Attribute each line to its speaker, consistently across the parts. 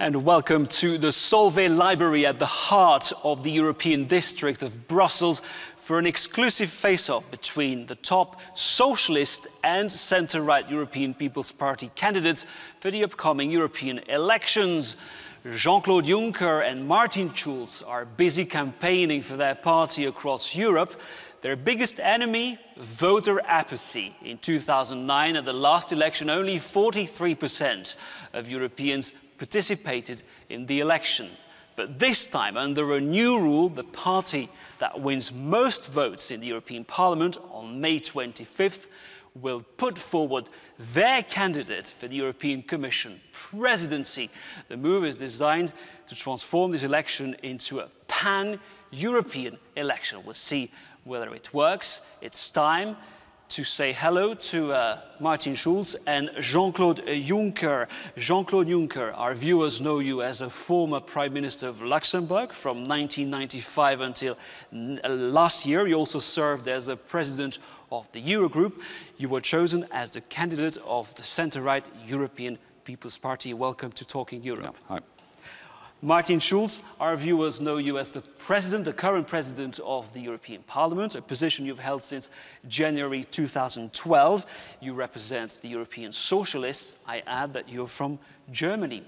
Speaker 1: And welcome to the Solvay Library at the heart of the European district of Brussels for an exclusive face-off between the top socialist and centre-right European People's Party candidates for the upcoming European elections. Jean-Claude Juncker and Martin Schulz are busy campaigning for their party across Europe. Their biggest enemy, voter apathy. In 2009, at the last election, only 43% of Europeans participated in the election. But this time, under a new rule, the party that wins most votes in the European Parliament on May 25th will put forward their candidate for the European Commission presidency. The move is designed to transform this election into a pan-European election. We'll see whether it works. It's time to say hello to Martin Schulz and Jean-Claude Juncker. Jean-Claude Juncker, our viewers know you as a former Prime Minister of Luxembourg from 1995 until last year. You also served as a President of the Eurogroup. You were chosen as the candidate of the centre-right European People's Party. Welcome to Talking Europe.
Speaker 2: Yeah, hi.
Speaker 1: Martin Schulz, our viewers know you as the current president of the European Parliament, a position you've held since January 2012. You represent the European Socialists. I add that you're from Germany.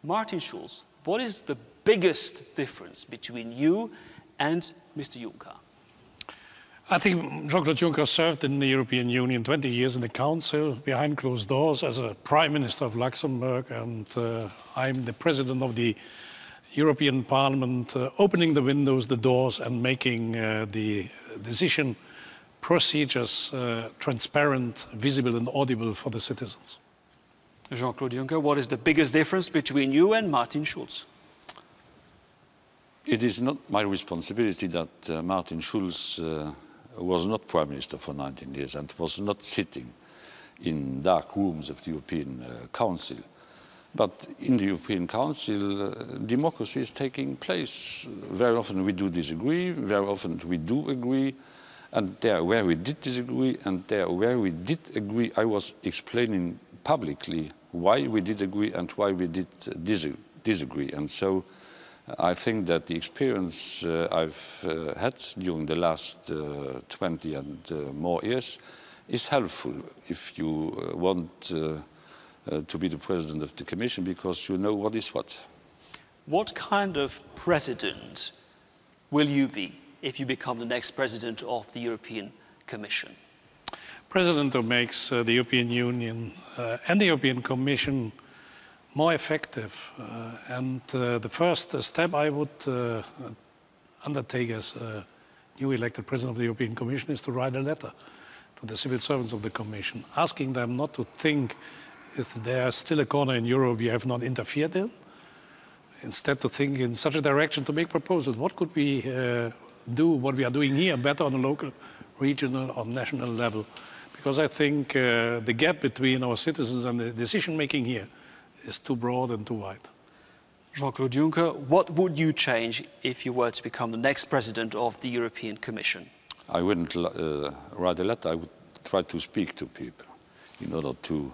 Speaker 1: Martin Schulz, what is the biggest difference between you and Mr. Juncker?
Speaker 3: I think Jean-Claude Juncker served in the European Union 20 years in the Council, behind closed doors, as a Prime Minister of Luxembourg, and I'm the President of the European Parliament, opening the windows, the doors, and making the decision procedures transparent, visible and audible for the citizens.
Speaker 1: Jean-Claude Juncker, what is the biggest difference between you and Martin Schulz?
Speaker 2: It is not my responsibility that Martin Schulz was not Prime Minister for 19 years and was not sitting in dark rooms of the European Council. But in the European Council, democracy is taking place. Very often we do disagree, very often we do agree, and there where we did disagree and there where we did agree, I was explaining publicly why we did agree and why we did disagree. And so I think that the experience I've had during the last 20 and more years is helpful if you want to be the President of the Commission, because you know what is what.
Speaker 1: What kind of president will you be if you become the next President of the European Commission?
Speaker 3: President who makes the European Union and the European Commission more effective. And the first step I would undertake as a new elected President of the European Commission is to write a letter to the civil servants of the Commission, asking them not to think if there's still a corner in Europe we have not interfered in, instead to think in such a direction to make proposals. What could we do, what we are doing here, better on a local, regional or national level? Because I think the gap between our citizens and the decision-making here is too broad and too wide.
Speaker 1: Jean-Claude Juncker, what would you change if you were to become the next President of the European Commission?
Speaker 2: I wouldn't write a letter, I would try to speak to people in order to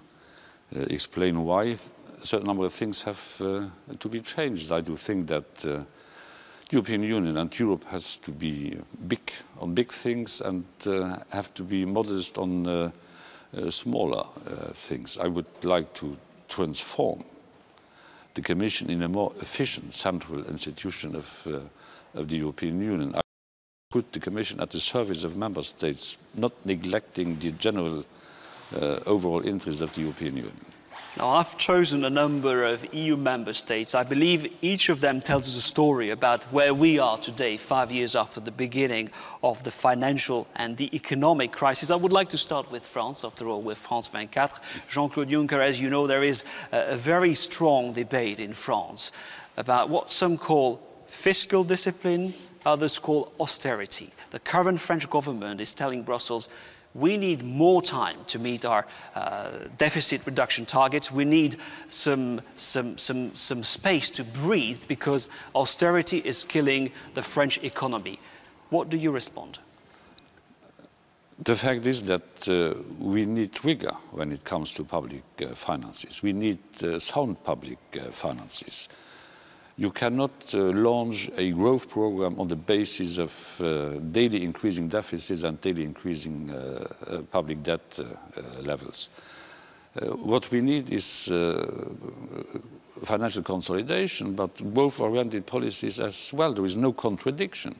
Speaker 2: explain why a certain number of things have to be changed. I do think that the European Union and Europe has to be big on big things and have to be modest on smaller things. I would like to transform the Commission in a more efficient central institution of the European Union. I put the Commission at the service of Member States, not neglecting the general overall interest of the European Union.
Speaker 1: Now, I've chosen a number of EU member states. I believe each of them tells us a story about where we are today, 5 years after the beginning of the financial and the economic crisis. I would like to start with France, after all, with France 24. Jean-Claude Juncker, as you know, there is a very strong debate in France about what some call fiscal discipline, others call austerity. The current French government is telling Brussels, we need more time to meet our deficit reduction targets. We need some space to breathe because austerity is killing the French economy. What do you respond?
Speaker 2: The fact is that we need rigor when it comes to public finances. We need sound public finances. You cannot launch a growth program on the basis of daily increasing deficits and daily increasing public debt levels. What we need is financial consolidation, but growth-oriented policies as well. There is no contradiction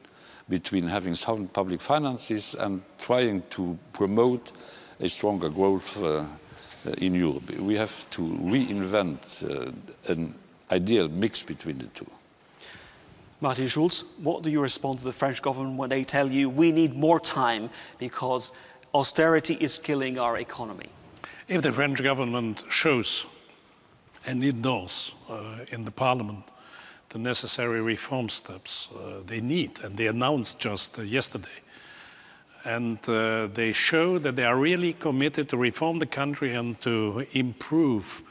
Speaker 2: between having sound public finances and trying to promote a stronger growth in Europe. We have to reinvent an ideal mix between the two.
Speaker 1: Martin Schulz, what do you respond to the French government when they tell you we need more time because austerity is killing our economy?
Speaker 3: If the French government shows and endorse in the parliament the necessary reform steps they need, and they announced just yesterday, and they show that they are really committed to reform the country and to improve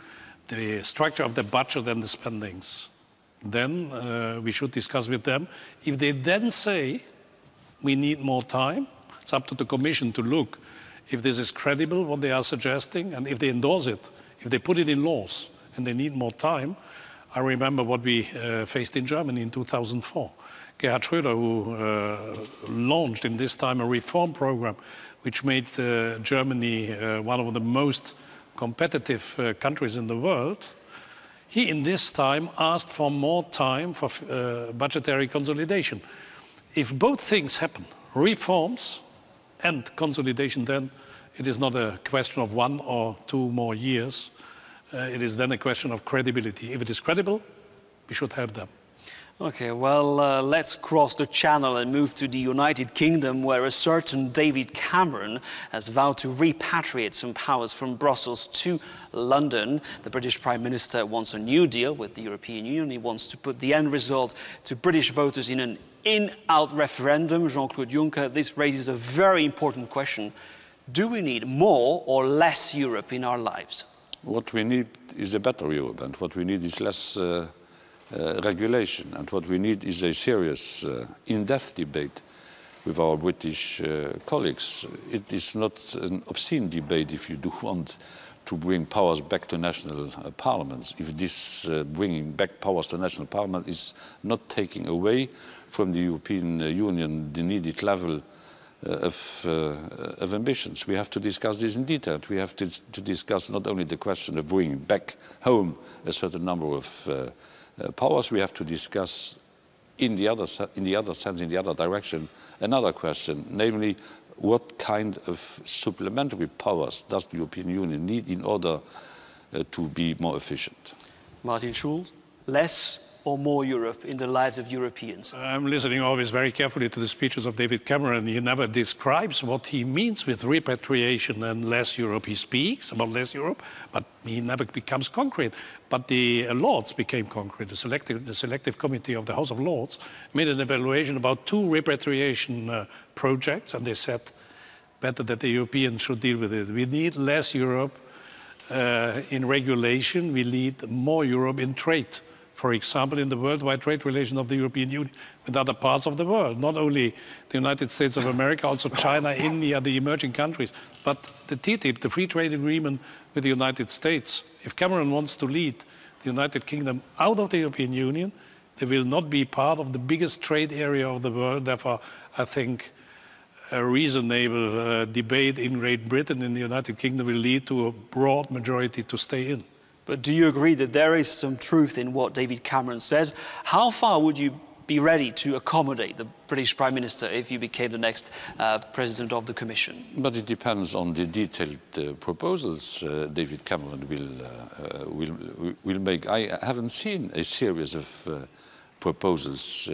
Speaker 3: the structure of the budget and the spendings, then we should discuss with them. If they then say we need more time, it's up to the Commission to look if this is credible, what they are suggesting, and if they endorse it, if they put it in laws and they need more time. I remember what we faced in Germany in 2004. Gerhard Schröder, who launched in this time a reform program which made Germany one of the most competitive countries in the world, he in this time asked for more time for budgetary consolidation. If both things happen, reforms and consolidation, then it is not a question of 1 or 2 more years. It is then a question of credibility. If it is credible, we should help them.
Speaker 1: Okay, well, let's cross the channel and move to the United Kingdom, where a certain David Cameron has vowed to repatriate some powers from Brussels to London. The British Prime Minister wants a new deal with the European Union. He wants to put the end result to British voters in an in-out referendum. Jean-Claude Juncker, this raises a very important question. Do we need more or less Europe in our lives?
Speaker 2: What we need is a better Europe, and what we need is less regulation, and what we need is a serious, in-depth debate with our British colleagues. It is not an obscene debate if you do want to bring powers back to national parliaments, if this bringing back powers to national parliament is not taking away from the European Union the needed level of ambitions. We have to discuss this in detail. We have to discuss not only the question of bringing back home a certain number of powers, we have to discuss in the other direction, another question, namely, what kind of supplementary powers does the European Union need in order to be more efficient?
Speaker 1: Martin Schulz, less or more Europe in the lives of Europeans?
Speaker 3: I'm listening always very carefully to the speeches of David Cameron. He never describes what he means with repatriation and less Europe. He speaks about less Europe, but he never becomes concrete. But the Lords became concrete. The selective committee of the House of Lords made an evaluation about 2 repatriation projects, and they said better that the Europeans should deal with it. We need less Europe in regulation. We need more Europe in trade. For example, in the worldwide trade relations of the European Union with other parts of the world, not only the United States of America, also China, India, the emerging countries, but the TTIP, the free trade agreement with the United States. If Cameron wants to lead the United Kingdom out of the European Union, they will not be part of the biggest trade area of the world. Therefore, I think a reasonable debate in Great Britain and the United Kingdom will lead to a broad majority to stay in.
Speaker 1: But do you agree that there is some truth in what David Cameron says? How far would you be ready to accommodate the British Prime Minister if you became the next President of the Commission?
Speaker 2: But it depends on the detailed proposals David Cameron will make. I haven't seen a series of proposals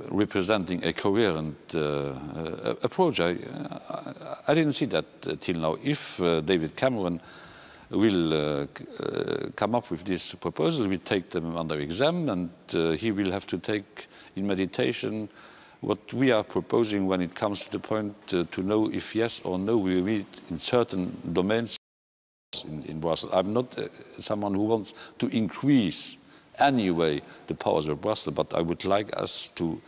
Speaker 2: representing a coherent approach. I didn't see that till now. If David Cameron will come up with this proposal, we take them under exam, and he will have to take in meditation what we are proposing when it comes to the point to know if yes or no we meet in certain domains in Brussels. I'm not someone who wants to increase anyway the powers of Brussels, but I would like us to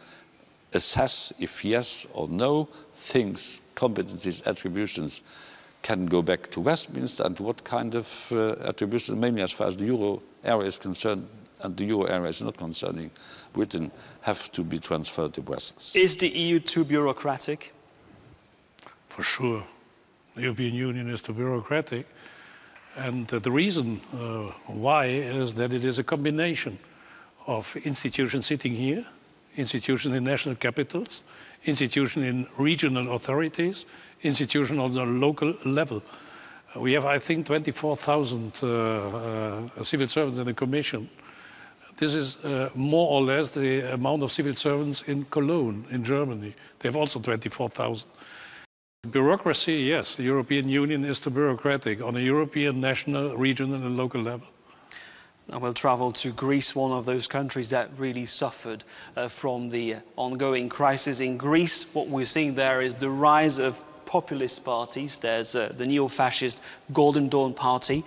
Speaker 2: assess if yes or no things, competencies, attributions can go back to Westminster, and what kind of attributions, mainly as far as the euro area is concerned, and the euro area is not concerning Britain, have to be transferred to Brussels.
Speaker 1: Is the EU too bureaucratic?
Speaker 3: For sure. The European Union is too bureaucratic. And the reason why is that it is a combination of institutions sitting here, institutions in national capitals, institutions in regional authorities, institutions on the local level. We have, I think, 24,000 civil servants in the Commission. This is more or less the amount of civil servants in Cologne, in Germany. They have also 24,000. Bureaucracy, yes, the European Union is too bureaucratic on a European, national, regional and local level.
Speaker 1: And we'll travel to Greece, one of those countries that really suffered from the ongoing crisis. In Greece, what we're seeing there is the rise of populist parties. There's the neo-fascist Golden Dawn Party,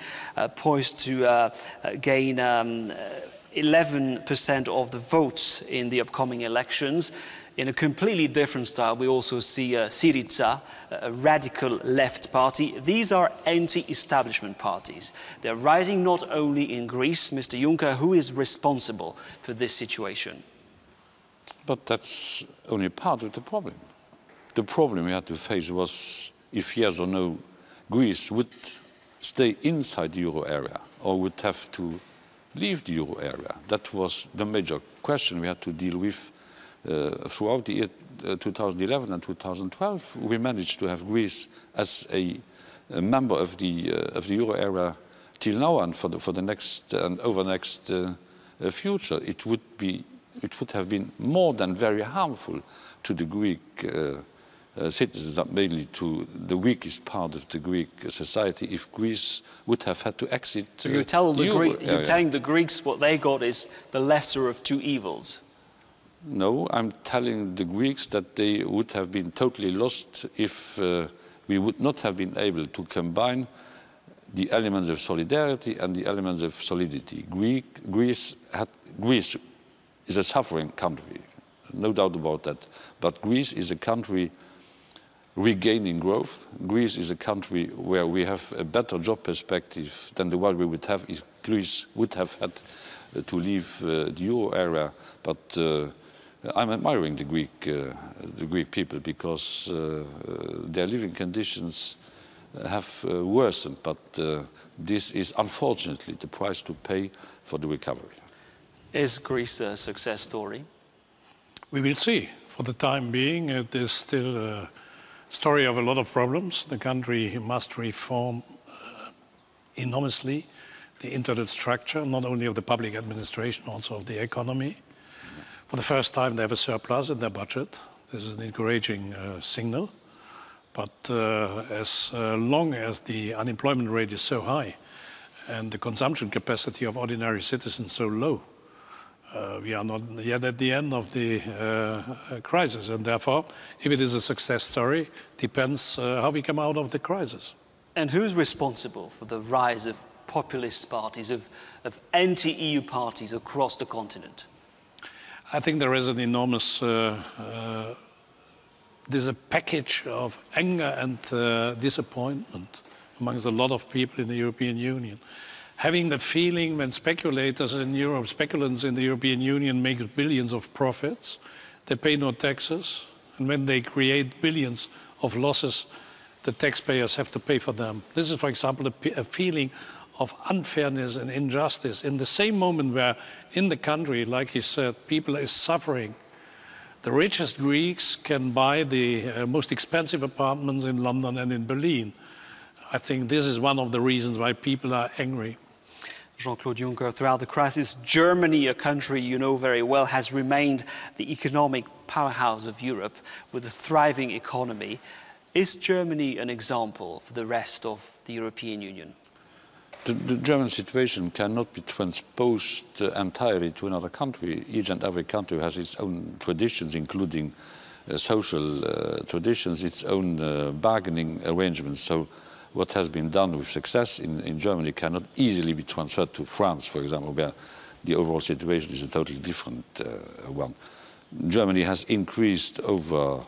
Speaker 1: poised to gain 11% of the votes in the upcoming elections. In a completely different style, we also see Syriza, a radical left party. These are anti-establishment parties. They're rising not only in Greece. Mr. Juncker, who is responsible for this situation?
Speaker 2: But that's only part of the problem. The problem we had to face was if yes or no, Greece would stay inside the euro area or would have to leave the euro area. That was the major question we had to deal with. Throughout the year 2011 and 2012, we managed to have Greece as a member of the euro area till now and for the next and over the next future. It would have been more than very harmful to the Greek citizens, mainly to the weakest part of the Greek society, if Greece would have had to exit.
Speaker 1: So you're telling the Greeks what they got is the lesser of two evils.
Speaker 2: No, I'm telling the Greeks that they would have been totally lost if we would not have been able to combine the elements of solidarity and the elements of solidity. Greece is a suffering country, no doubt about that. But Greece is a country regaining growth. Greece is a country where we have a better job perspective than the one we would have if Greece would have had to leave the euro area. But I'm admiring the Greek people because their living conditions have worsened, but this is unfortunately the price to pay for the recovery.
Speaker 1: Is Greece a success story?
Speaker 3: We will see. For the time being, it is still a story of a lot of problems. The country must reform enormously the internal structure, not only of the public administration, also of the economy. For the first time, they have a surplus in their budget. This is an encouraging signal. But as long as the unemployment rate is so high and the consumption capacity of ordinary citizens so low, we are not yet at the end of the crisis. And therefore, if it is a success story, depends how we come out of the crisis.
Speaker 1: And who's responsible for the rise of populist parties, of anti-EU parties across the continent?
Speaker 3: I think there is an enormous, there's a package of anger and disappointment amongst a lot of people in the European Union. Having the feeling when speculators in Europe, speculants in the European Union make billions of profits, they pay no taxes, and when they create billions of losses, the taxpayers have to pay for them. This is, for example, a feeling of unfairness and injustice in the same moment where in the country, like he said, people are suffering. The richest Greeks can buy the most expensive apartments in London and in Berlin. I think this is one of the reasons why people are angry.
Speaker 1: Jean-Claude Juncker, throughout the crisis, Germany, a country you know very well, has remained the economic powerhouse of Europe with a thriving economy. Is Germany an example for the rest of the European Union?
Speaker 2: The German situation cannot be transposed entirely to another country. Each and every country has its own traditions, including social traditions, its own bargaining arrangements. So what has been done with success in Germany cannot easily be transferred to France, for example, where the overall situation is a totally different one. Germany has increased over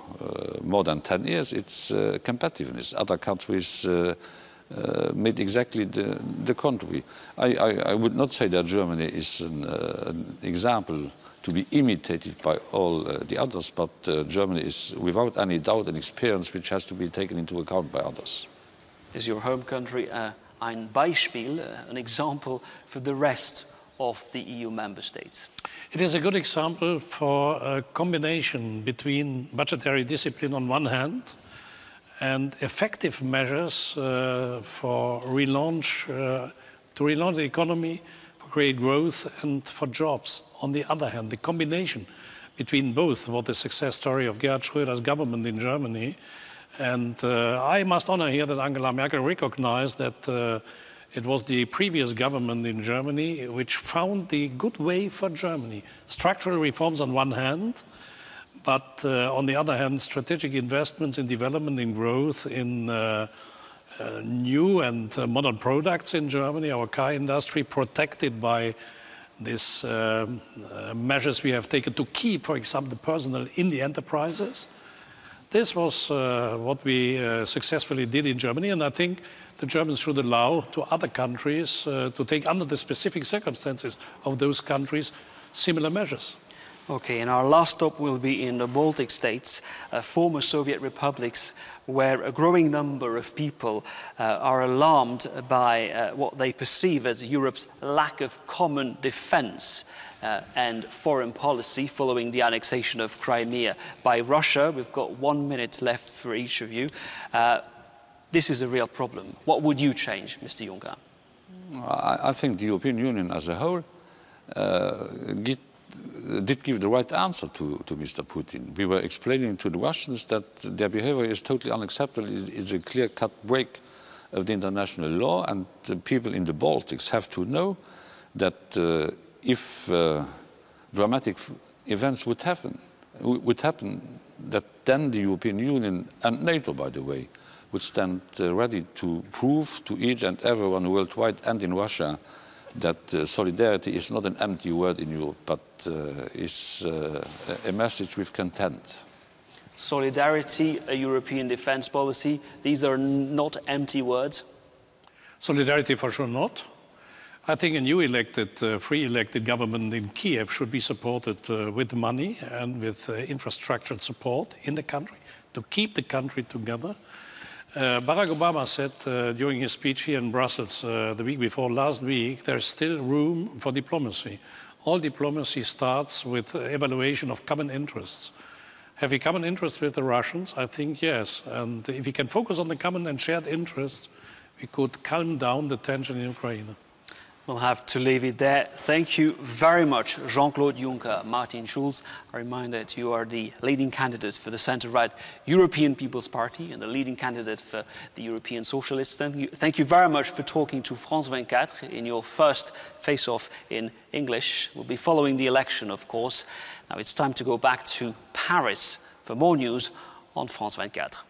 Speaker 2: more than 10 years its competitiveness. Other countries made exactly the contrary. I would not say that Germany is an example to be imitated by all the others, but Germany is without any doubt an experience which has to be taken into account by others.
Speaker 1: Is your home country ein Beispiel, an example for the rest of the EU member states?
Speaker 3: It is a good example for a combination between budgetary discipline on one hand and effective measures for relaunch, to relaunch the economy, for create growth and for jobs. On the other hand, the combination between both was the success story of Gerhard Schröder's government in Germany. And I must honor here that Angela Merkel recognized that it was the previous government in Germany which found the good way for Germany. Structural reforms on one hand, but on the other hand, strategic investments in development, in growth, in new and modern products in Germany, our car industry protected by these measures we have taken to keep, for example, the personnel in the enterprises. This was what we successfully did in Germany, and I think the Germans should allow to other countries to take, under the specific circumstances of those countries, similar measures.
Speaker 1: Okay, and our last stop will be in the Baltic states, former Soviet republics, where a growing number of people are alarmed by what they perceive as Europe's lack of common defense and foreign policy following the annexation of Crimea by Russia. We've got 1 minute left for each of you. This is a real problem. What would you change, Mr. Juncker?
Speaker 2: I think the European Union as a whole did give the right answer to Mr. Putin. We were explaining to the Russians that their behavior is totally unacceptable. It's a clear-cut break of the international law, and the people in the Baltics have to know that if dramatic events would happen, that then the European Union and NATO, by the way, would stand ready to prove to each and everyone worldwide and in Russia that solidarity is not an empty word in Europe, but is a message with content.
Speaker 1: Solidarity, a European defense policy, these are not empty words?
Speaker 3: Solidarity for sure not. I think a new elected, free elected government in Kiev should be supported with money and with infrastructure support in the country to keep the country together. Barack Obama said during his speech here in Brussels the week before last week, there's still room for diplomacy. All diplomacy starts with evaluation of common interests. Have we common interests with the Russians? I think yes. And if we can focus on the common and shared interests, we could calm down the tension in Ukraine.
Speaker 1: We'll have to leave it there. Thank you very much, Jean-Claude Juncker, Martin Schulz. I remind that you are the leading candidate for the centre-right European People's Party and the leading candidate for the European Socialists. Thank you very much for talking to France 24 in your first face-off in English. We'll be following the election, of course. Now it's time to go back to Paris for more news on France 24.